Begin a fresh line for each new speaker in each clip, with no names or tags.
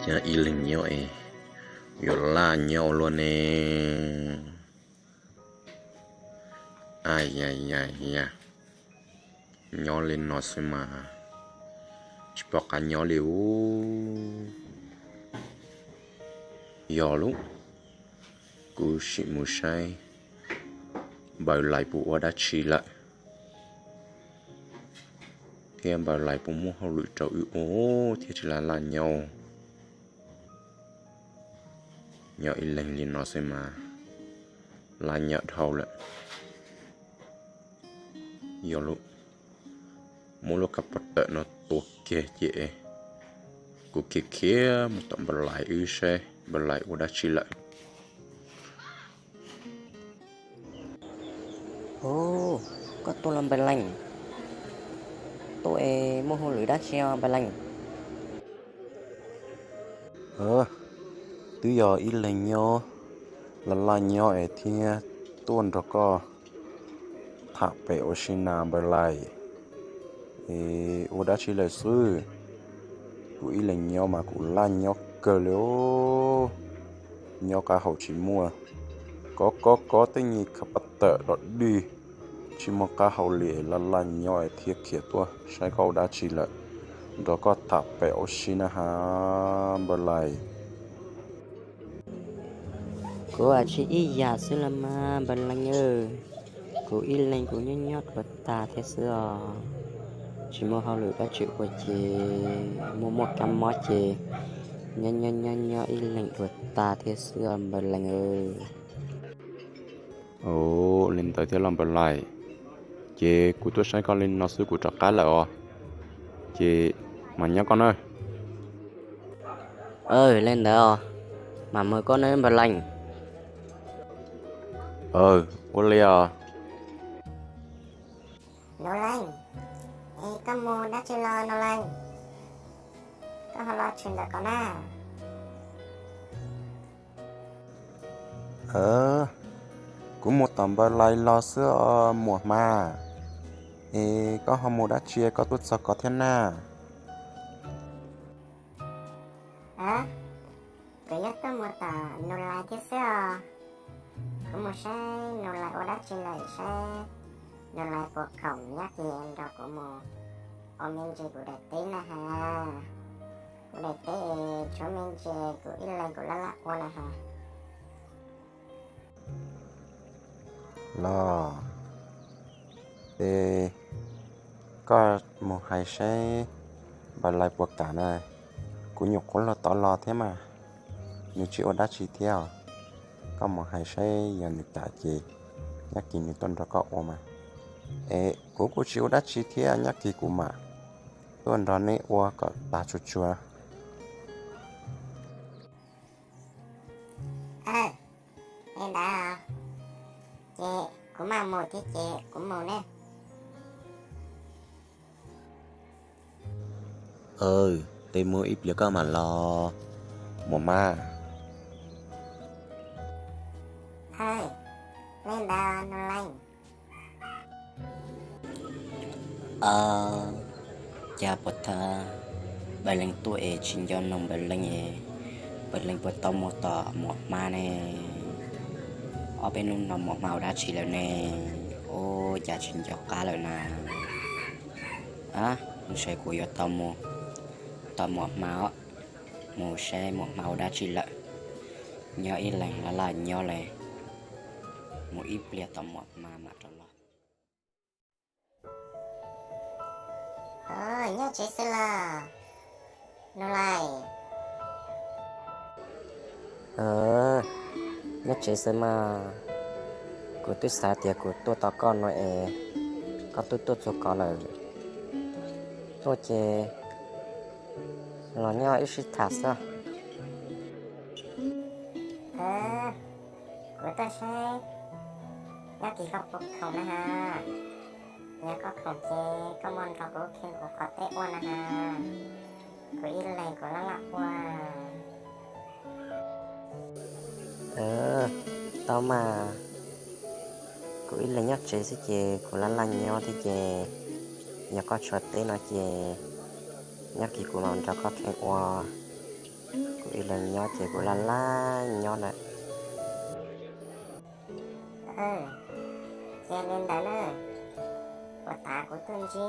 Chả y linh nhau ấy yo la nhau luôn nè ai ai ai ya nhau lên nó xem mà chỉ bảo cả nhau liu yo lúc cú sĩ mù say bảo lại bộ đã chỉ lại thì em bảo lại bộ mua hậu lụi trâu ô thì chỉ là nhau nhau in lên liền nó xem mà là nhau thầu lại yo lúc mua lúc cặp bật nó tuột kia dễ cú kia kia một tầm bảo lại ư xe bảo lại bộ đã chỉ lại
Ồ, có tôi làm bài lành. Tôi mua hồ lưới đá treo bài lành.
từ giờ ít lên nhau là nhau ấy thì tuần rồi có thả bể ở trên nam bờ lại ở đó chỉ là sư của ít lên nhau mà cũng là nhau cờ liễu nhau cả hậu chỉ mua có tới nhị khắp tợ đó đi chỉ một cả hậu lệ là nhau ấy thiệt kia tua sai câu đã chỉ là đó có thả bể ở trên ha bờ lại
Cô à chị ý giả sư làm bài lành ơ. Cô ý lên cô nhớ nhót vật ta thế xưa. Chỉ mua hồ lưới đá chịu của chị. Mua cam mót chị. Nhớ ý lên vật ta thế xưa bài lành ơ.
ồ lên tới thế làm bờ lại chị của tôi sai con lên nó sư của trọ cá lại à chị mà nhớ con ơi
Lên đó. Mà mới có nên bài lành.
ô lê à
Nô lanh, có mua đã chơi lo nô lanh, có họ lo chuyện đã có na.
cũng một tầm bờ lại lo sữa mùa mà có họ mua đã chia có tốt sao có thế na
Cứ nhắc có mua tờ nô lanh thế xưa, có mua xe nô lanh ô đã chơi lại xe, nô lanh cuộc khổng nhắc gì em đó của mua, ô mình chơi của đại tế na ha, của đại tế chỗ mình chơi của ít lành của lạ ô na ha.
lo có một hai xe bà lại buộc cả này cũng nhục cũng là tỏ lo thế mà nếu chịu đã chỉ theo có một hai xe giờ được cả chị nhắc kỳ như tuần đó có ôm mà cũng chịu đã chỉ theo nhắc kỳ của mà tuần đó này ua có ta chút chua
Em đã chị của mà một thì chị của một nè.
tê mua ít giờ có mà lo mùa ma
Lên đào nô lanh.
Chà bột thà. Bài lành tôi chính do nông bài lành bài lành bột tông một tỏ một ma nè. Ở bên nông nông một màu đã chỉ là nè. Ô chà chính do cá lợi nè. Mình sẽ của do tông một màu một xe một màu đã chỉ lợi nhớ ít lành là nhớ lành một ít bia tông một mà tròn lọt
Nhớ chị sẽ là nô lại.
nhất chế xem mà của tôi xả tiệt của tôi tao con nói có tôi cho con là tôi chế nó nhau ít ít thả sao
Của tôi sẽ nhớ kỳ có cuộc khổng nè ha. Nhớ có khổng chế có môn có cổ khen của có tế ô nè ha. Của ít lành của nó lạc qua.
tao mà của ít là nhất chế sẽ chế của lá lành nhau thì chế nhà có chuột tế nó chế nhắc kỳ của nó cho có khen qua của ý là nhó chế của la nhó này
Chè lên đó nữa của ta của tuân chí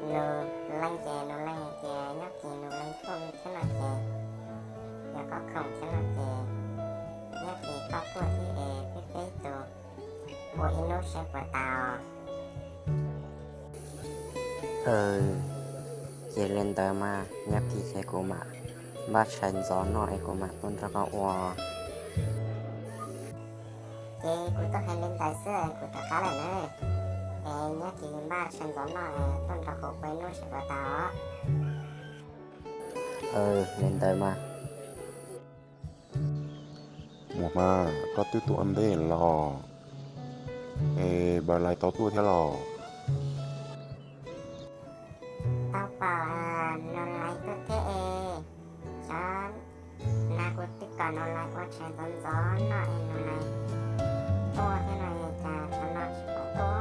nô lanh chè nhóc chè nô lanh không thế nào chè và có không thế nào chè nhóc thì có của thì cái tổ của ino sẽ của tao
chế lên tờ mà nhắc kỳ chế của mà bát chân gió nội của mà tuân cho có qua
chè của tôi hay lên tài xưa của tôi khá là nữa nhóc thì ba chân gió nội tuân cho của ino sẽ của tao
lên tờ mà
một mà có tư tụ âm đê lò bà lại tao tua theo lò
tao bảo nó lại tôi thế chán na của tôi còn nó lại qua trái gió gió nó lại to thế này chả cho nó chỉ có to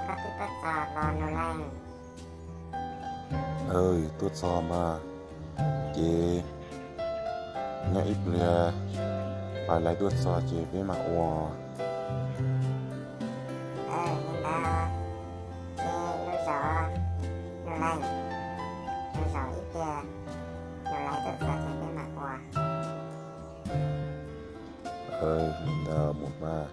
có tôi bắt giò lò nó lành
tuột giò mà chế nhá ít lìa bà lại tuột giò chế với mà ua
nhưng đó nó gió nó lành nó gió ít kìa nó lại tự gió trên bên mặt của
mình một mà